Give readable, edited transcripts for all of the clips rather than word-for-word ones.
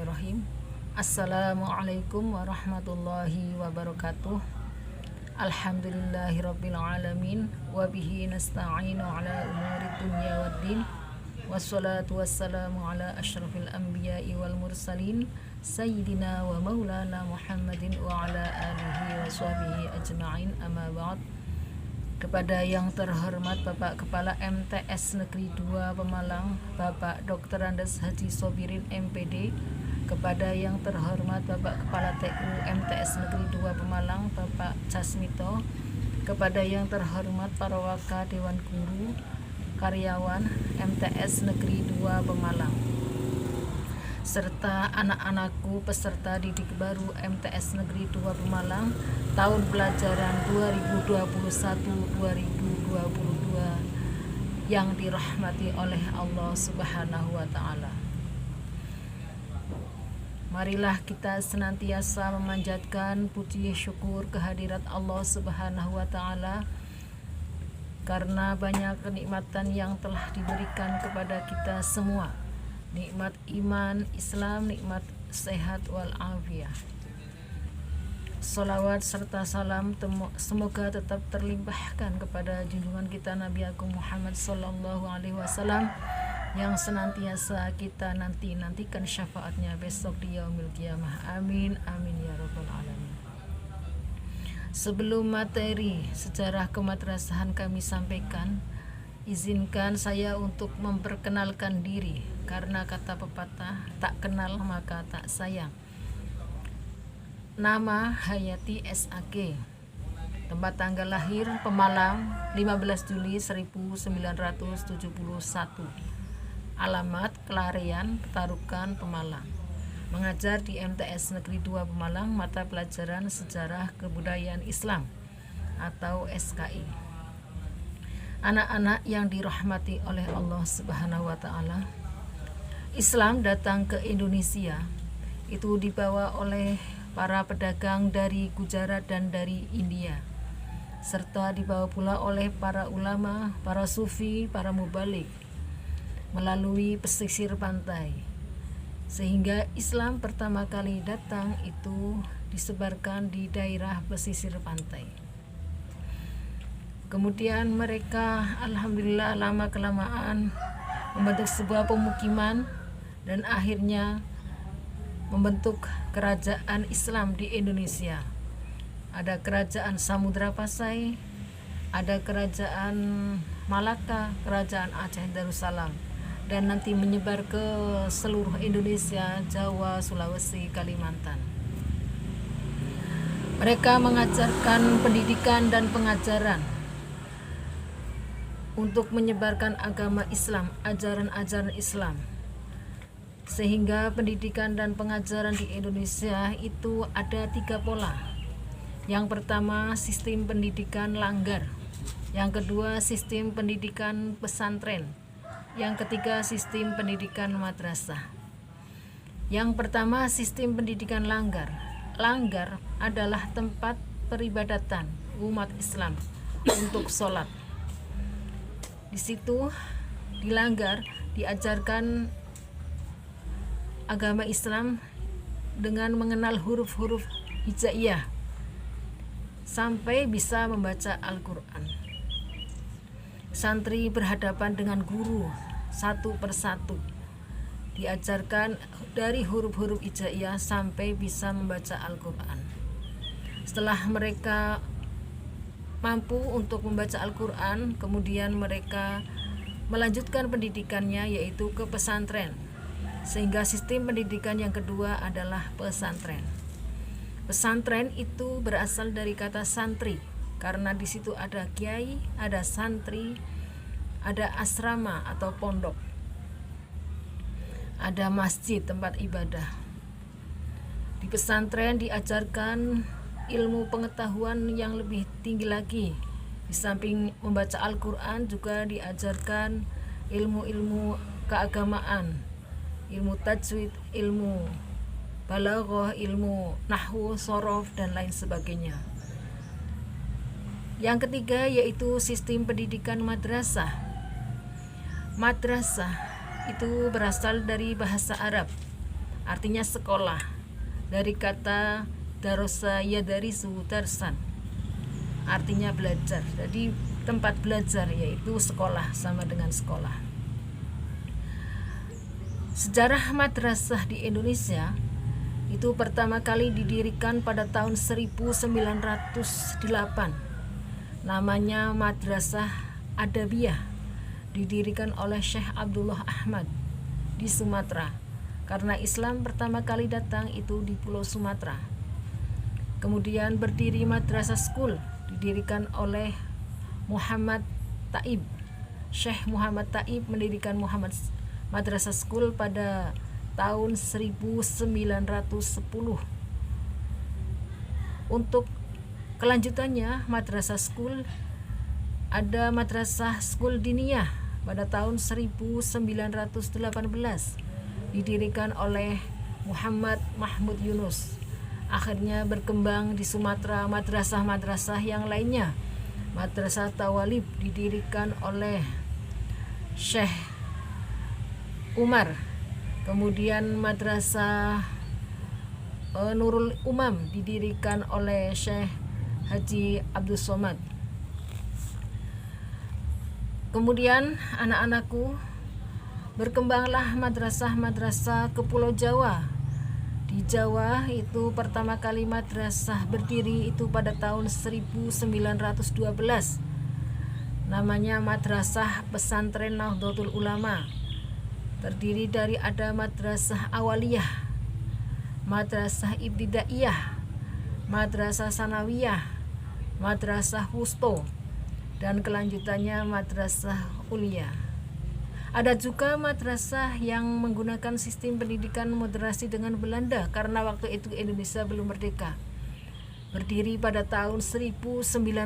Bismillahirrahmanirrahim. Assalamualaikum warahmatullahi wabarakatuh. Alhamdulillahirabbil alamin wa bihi nasta'inu ala umuri dunya waddin. Wassalatu wassalamu ala asyrafil anbiya'i wal mursalin sayyidina wa maulana Muhammadin wa ala alihi wa sahbihi ajma'in, amma ba'd. Kepada yang terhormat Bapak Kepala MTS Negeri 2 Pemalang, Bapak Dr. Andes Haji Sobirin MPD, kepada yang terhormat Bapak Kepala TU MTS Negeri 2 Pemalang, Bapak Jasmito, kepada yang terhormat para waka Dewan Guru, karyawan MTS Negeri 2 Pemalang, serta anak-anakku peserta didik baru MTS Negeri 2 Pemalang tahun pelajaran 2021-2022 yang dirahmati oleh Allah Subhanahu wa Ta'ala. Marilah kita senantiasa memanjatkan puji syukur kehadirat Allah Subhanahu wa Ta'ala, karena banyak kenikmatan yang telah diberikan kepada kita semua. Nikmat iman, Islam, nikmat sehat wal afiyah. Salawat serta salam semoga tetap terlimpahkan kepada junjungan kita Nabi Agung Muhammad sallallahu alaihi wasallam yang senantiasa kita nantikan syafaatnya besok di yaumil qiyamah. Amin amin ya rabbal alamin. Sebelum materi sejarah kemadrasahan kami sampaikan, izinkan saya untuk memperkenalkan diri, karena kata pepatah, tak kenal maka tak sayang. Nama Hayati SAG, tempat tanggal lahir Pemalang 15 Juli 1971, alamat Kelarian, Petarukan, Pemalang. Mengajar di MTS Negeri 2 Pemalang, mata pelajaran Sejarah Kebudayaan Islam atau SKI. Anak-anak yang dirahmati oleh Allah Subhanahu wa Ta'ala, Islam datang ke Indonesia itu dibawa oleh para pedagang dari Gujarat dan dari India, serta dibawa pula oleh para ulama, para sufi, para mubalik melalui pesisir pantai, sehingga Islam pertama kali datang itu disebarkan di daerah pesisir pantai. Kemudian mereka alhamdulillah lama-kelamaan membentuk sebuah pemukiman dan akhirnya membentuk kerajaan Islam di Indonesia. Ada kerajaan Samudra Pasai, ada kerajaan Malaka, kerajaan Aceh Darussalam, dan nanti menyebar ke seluruh Indonesia, Jawa, Sulawesi, Kalimantan. Mereka mengajarkan pendidikan dan pengajaran untuk menyebarkan agama Islam, ajaran-ajaran Islam, sehingga pendidikan dan pengajaran di Indonesia itu ada 3 pola. Yang pertama, sistem pendidikan langgar. Yang kedua, sistem pendidikan pesantren. Yang ketiga, sistem pendidikan madrasah. Yang pertama, sistem pendidikan langgar. Langgar adalah tempat peribadatan umat Islam untuk sholat. Di situ di langgar diajarkan agama Islam dengan mengenal huruf-huruf hijaiyah sampai bisa membaca Al-Quran. Santri berhadapan dengan guru satu persatu, diajarkan dari huruf-huruf hijaiyah sampai bisa membaca Al-Quran. Setelah mereka mampu untuk membaca Al-Quran, kemudian mereka melanjutkan pendidikannya yaitu ke pesantren, sehingga sistem pendidikan yang kedua adalah pesantren. Pesantren itu berasal dari kata santri, karena di situ ada kiai, ada santri, ada asrama atau pondok, ada masjid tempat ibadah. Di pesantren diajarkan ilmu pengetahuan yang lebih tinggi lagi. Di samping membaca Al-Quran juga diajarkan ilmu-ilmu keagamaan, ilmu tajwid, ilmu balaghah, ilmu nahwu, shorof, dan lain sebagainya. Yang ketiga yaitu sistem pendidikan madrasah. Madrasah itu berasal dari bahasa Arab artinya sekolah, dari kata darosa yadarisu darsan, artinya belajar. Jadi tempat belajar yaitu sekolah, sama dengan sekolah. Sejarah madrasah di Indonesia itu pertama kali didirikan pada tahun 1908. Namanya Madrasah Adabiyah, didirikan oleh Syekh Abdullah Ahmad di Sumatera, karena Islam pertama kali datang itu di Pulau Sumatera. Kemudian berdiri Madrasah School, didirikan oleh Muhammad Taib. Syekh Muhammad Taib mendirikan Madrasah School pada tahun 1910. Untuk kelanjutannya Madrasah School, ada Madrasah School Diniyah pada tahun 1918, didirikan oleh Muhammad Mahmud Yunus. Akhirnya berkembang di Sumatera madrasah-madrasah yang lainnya. Madrasah Tawalib didirikan oleh Syekh Umar. Kemudian Madrasah Nurul Umam didirikan oleh Syekh Haji Abdul Somad. Kemudian anak-anakku, berkembanglah madrasah-madrasah ke Pulau Jawa. Di Jawa itu pertama kali madrasah berdiri itu pada tahun 1912. Namanya Madrasah Pesantren Nahdlatul Ulama. Terdiri dari ada Madrasah Awaliyah, Madrasah Ibtidaiyah, Madrasah Sanawiyah, Madrasah Wusto, dan kelanjutannya Madrasah Ulia. Ada juga madrasah yang menggunakan sistem pendidikan moderasi dengan Belanda, karena waktu itu Indonesia belum merdeka. Berdiri pada tahun 1913.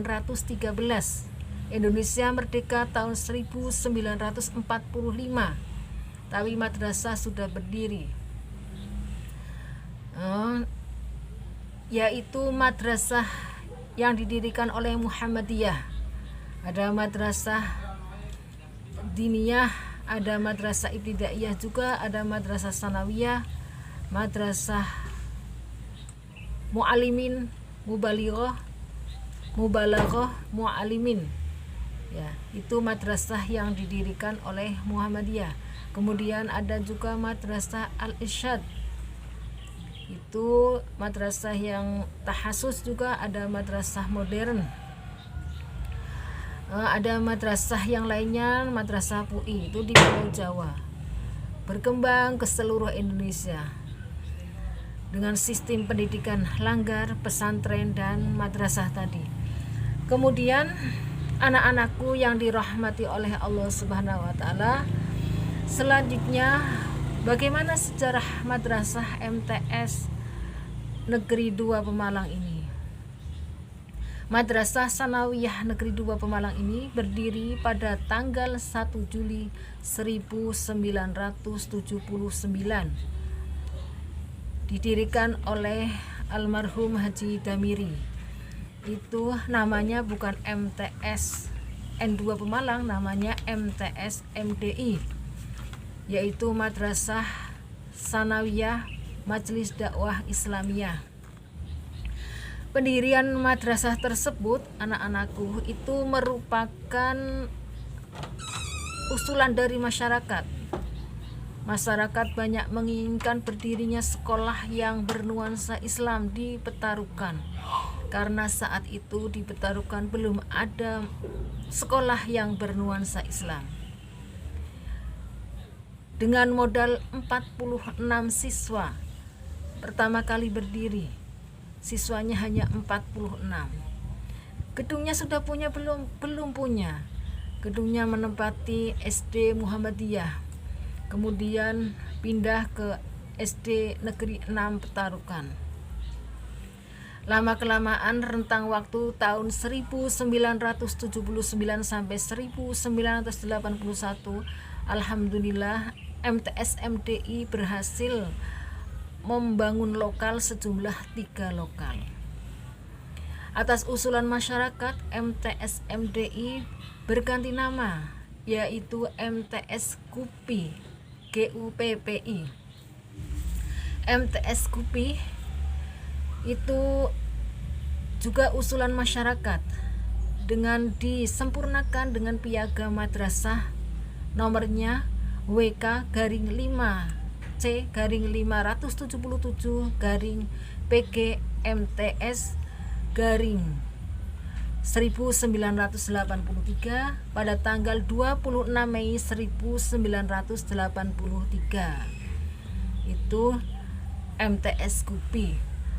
Indonesia merdeka tahun 1945. Tapi madrasah sudah berdiri. Yaitu madrasah yang didirikan oleh Muhammadiyah. Ada Madrasah Diniyah, ada Madrasah Ibtidaiyah juga, ada Madrasah Sanawiyah, Madrasah Mu'alimin, Mubalaghah, Mu'alimin. Ya, itu madrasah yang didirikan oleh Muhammadiyah. Kemudian ada juga Madrasah Al-Irsyad. Itu madrasah yang tahasus juga, ada madrasah modern. Ada madrasah yang lainnya, Madrasah PUI itu di Pulau Jawa. Berkembang ke seluruh Indonesia dengan sistem pendidikan langgar, pesantren, dan madrasah tadi. Kemudian anak-anakku yang dirahmati oleh Allah Subhanahu wa taala, selanjutnya bagaimana sejarah Madrasah MTS Negeri 2 Pemalang ini? Madrasah Sanawiyah Negeri 2 Pemalang ini berdiri pada tanggal 1 Juli 1979. Didirikan oleh almarhum Haji Damiri. Itu namanya bukan MTS N2 Pemalang, namanya MTS MDI, yaitu Madrasah Sanawiyah Majelis Dakwah Islamiyah. Pendirian madrasah tersebut, anak-anakku, itu merupakan usulan dari masyarakat. Masyarakat banyak menginginkan berdirinya sekolah yang bernuansa Islam di Petarukan, karena saat itu di Petarukan belum ada sekolah yang bernuansa Islam. Dengan modal 46 siswa pertama kali berdiri, siswanya hanya 46. Gedungnya sudah punya belum punya. Gedungnya menempati SD Muhammadiyah. Kemudian pindah ke SD Negeri 6 Petarukan. Lama-kelamaan rentang waktu tahun 1979 sampai 1981, alhamdulillah MTS MDI berhasil membangun lokal sejumlah 3 lokal. Atas usulan masyarakat, MTS MDI berganti nama, yaitu MTS GUPPI. MTS KUPI itu juga usulan masyarakat dengan disempurnakan dengan piagam madrasah nomornya WK-5C-577-PG pada tanggal 26 Mei 1983. Itu MTS KUPI.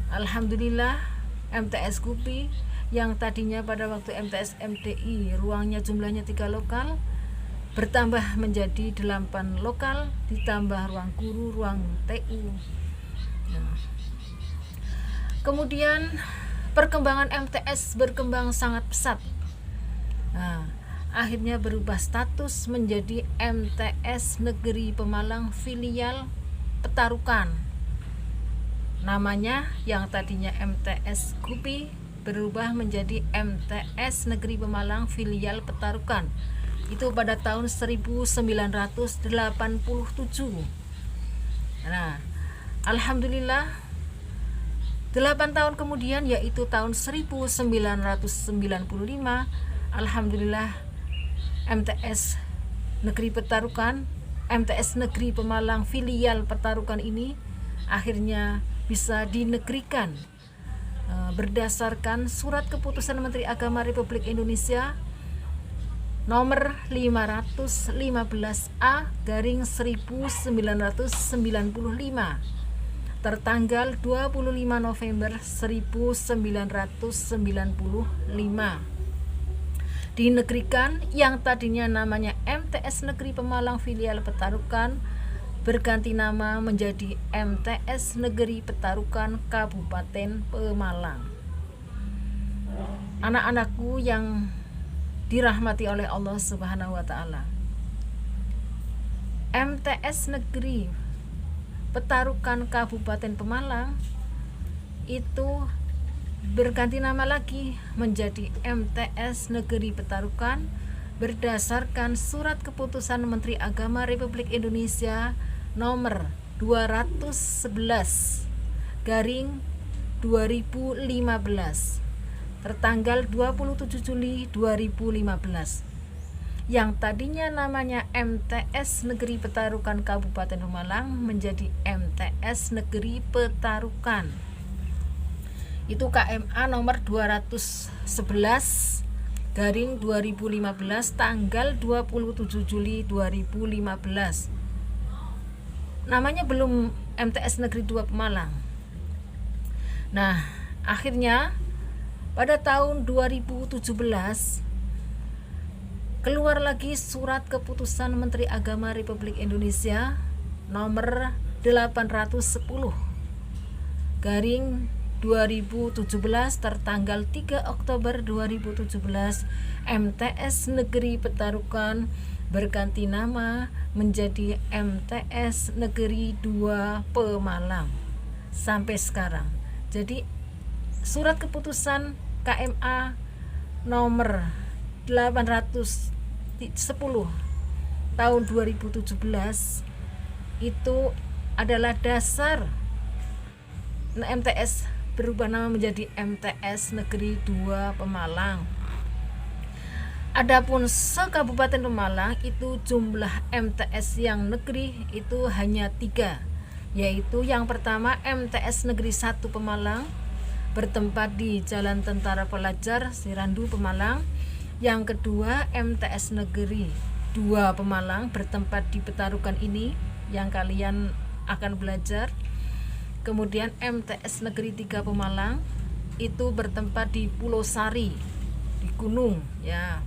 Alhamdulillah, MTS KUPI yang tadinya pada waktu MTS MTI ruangnya jumlahnya 3 lokal bertambah menjadi 8 lokal, ditambah ruang guru, ruang TU. Nah, kemudian perkembangan MTS berkembang sangat pesat. Nah, akhirnya berubah status menjadi MTS Negeri Pemalang filial Petarukan. Namanya yang tadinya MTS KUPI berubah menjadi MTS Negeri Pemalang filial Petarukan. Itu pada tahun 1987. Nah, alhamdulillah 8 tahun kemudian, yaitu tahun 1995, alhamdulillah MTS Negeri Petarukan, MTS Negeri Pemalang filial Petarukan ini akhirnya bisa dinegrikan berdasarkan surat keputusan Menteri Agama Republik Indonesia nomor 515A/1995 tertanggal 25 November 1995. Dinegrikan yang tadinya namanya MTS Negeri Pemalang filial Petarukan berganti nama menjadi MTS Negeri Petarukan Kabupaten Pemalang. Anak-anakku yang dirahmati oleh Allah Subhanahu wa taala, MTS Negeri Petarukan Kabupaten Pemalang itu berganti nama lagi menjadi MTS Negeri Petarukan berdasarkan surat keputusan Menteri Agama Republik Indonesia nomor 211/2015 tertanggal 27 Juli 2015, yang tadinya namanya MTS Negeri Petarukan Kabupaten Pemalang menjadi MTS Negeri Petarukan. Itu KMA nomor 211/2015 tanggal 27 Juli 2015. Namanya belum MTS Negeri 2 Pemalang. Nah, akhirnya pada tahun 2017 keluar lagi surat keputusan Menteri Agama Republik Indonesia nomor 810/2017 tertanggal 3 Oktober 2017. MTS Negeri Petarukan berganti nama menjadi MTS Negeri 2 Pemalang sampai sekarang. Jadi surat keputusan KMA nomor 810 tahun 2017 itu adalah dasar MTS berubah nama menjadi MTS Negeri 2 Pemalang. Adapun se-Kabupaten Pemalang itu jumlah MTS yang negeri itu hanya 3, yaitu yang pertama MTS Negeri 1 Pemalang bertempat di Jalan Tentara Pelajar Sirandu Pemalang. Yang kedua MTS Negeri 2 Pemalang bertempat di Petarukan ini yang kalian akan belajar. Kemudian MTS Negeri 3 Pemalang itu bertempat di Pulau Sari di Gunung ya.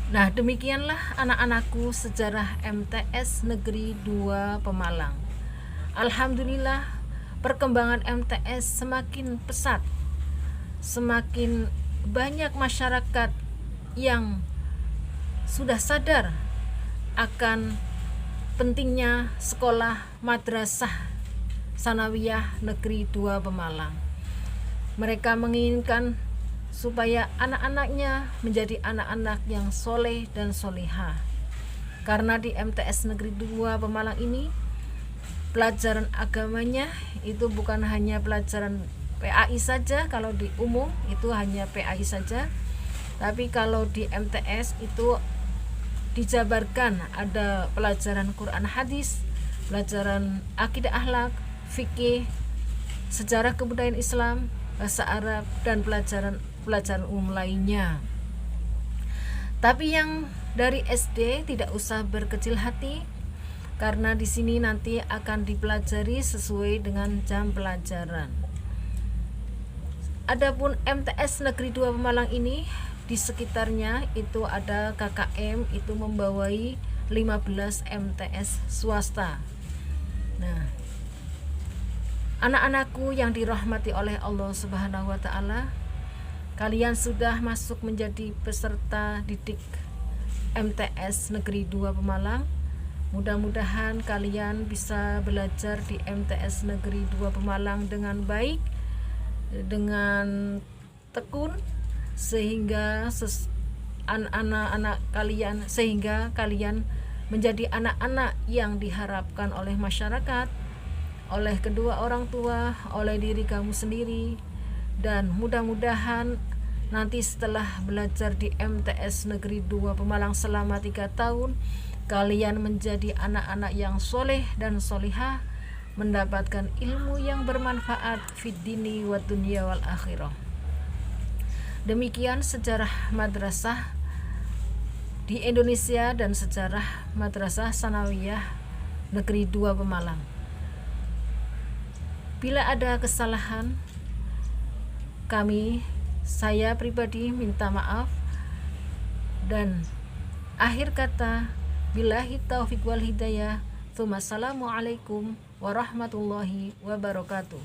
Nah, demikianlah anak-anakku sejarah MTS Negeri 2 Pemalang. Alhamdulillah perkembangan MTS semakin pesat, semakin banyak masyarakat yang sudah sadar akan pentingnya sekolah madrasah sanawiyah Negeri 2 Pemalang. Mereka menginginkan supaya anak-anaknya menjadi anak-anak yang soleh dan solehah. Karena di MTS Negeri 2 Pemalang ini pelajaran agamanya itu bukan hanya pelajaran PAI saja, kalau di umum itu hanya PAI saja, tapi kalau di MTS itu dijabarkan ada pelajaran Quran hadis, pelajaran akidah akhlak, fikih, sejarah kebudayaan Islam, bahasa Arab, dan pelajaran umum lainnya. Tapi yang dari SD tidak usah berkecil hati, karena di sini nanti akan dipelajari sesuai dengan jam pelajaran. Adapun MTS Negeri 2 Pemalang ini, di sekitarnya itu ada KKM, itu membawai 15 MTS swasta. Nah, anak-anakku yang dirahmati oleh Allah Subhanahu wa taala, kalian sudah masuk menjadi peserta didik MTS Negeri 2 Pemalang. Mudah-mudahan kalian bisa belajar di MTS Negeri 2 Pemalang dengan baik, dengan tekun, sehingga anak-anak kalian, sehingga kalian menjadi anak-anak yang diharapkan oleh masyarakat, oleh kedua orang tua, oleh diri kamu sendiri. Dan mudah-mudahan nanti setelah belajar di MTS Negeri 2 Pemalang selama 3 tahun, kalian menjadi anak-anak yang soleh dan solihah, mendapatkan ilmu yang bermanfaat fid dini wa dunya wal akhirah. Demikian sejarah madrasah di Indonesia dan sejarah madrasah sanawiyah Negeri 2 Pemalang. Bila ada kesalahan, saya pribadi minta maaf, dan akhir kata, billahi taufiq wal hidayah. Assalamualaikum warahmatullahi wabarakatuh.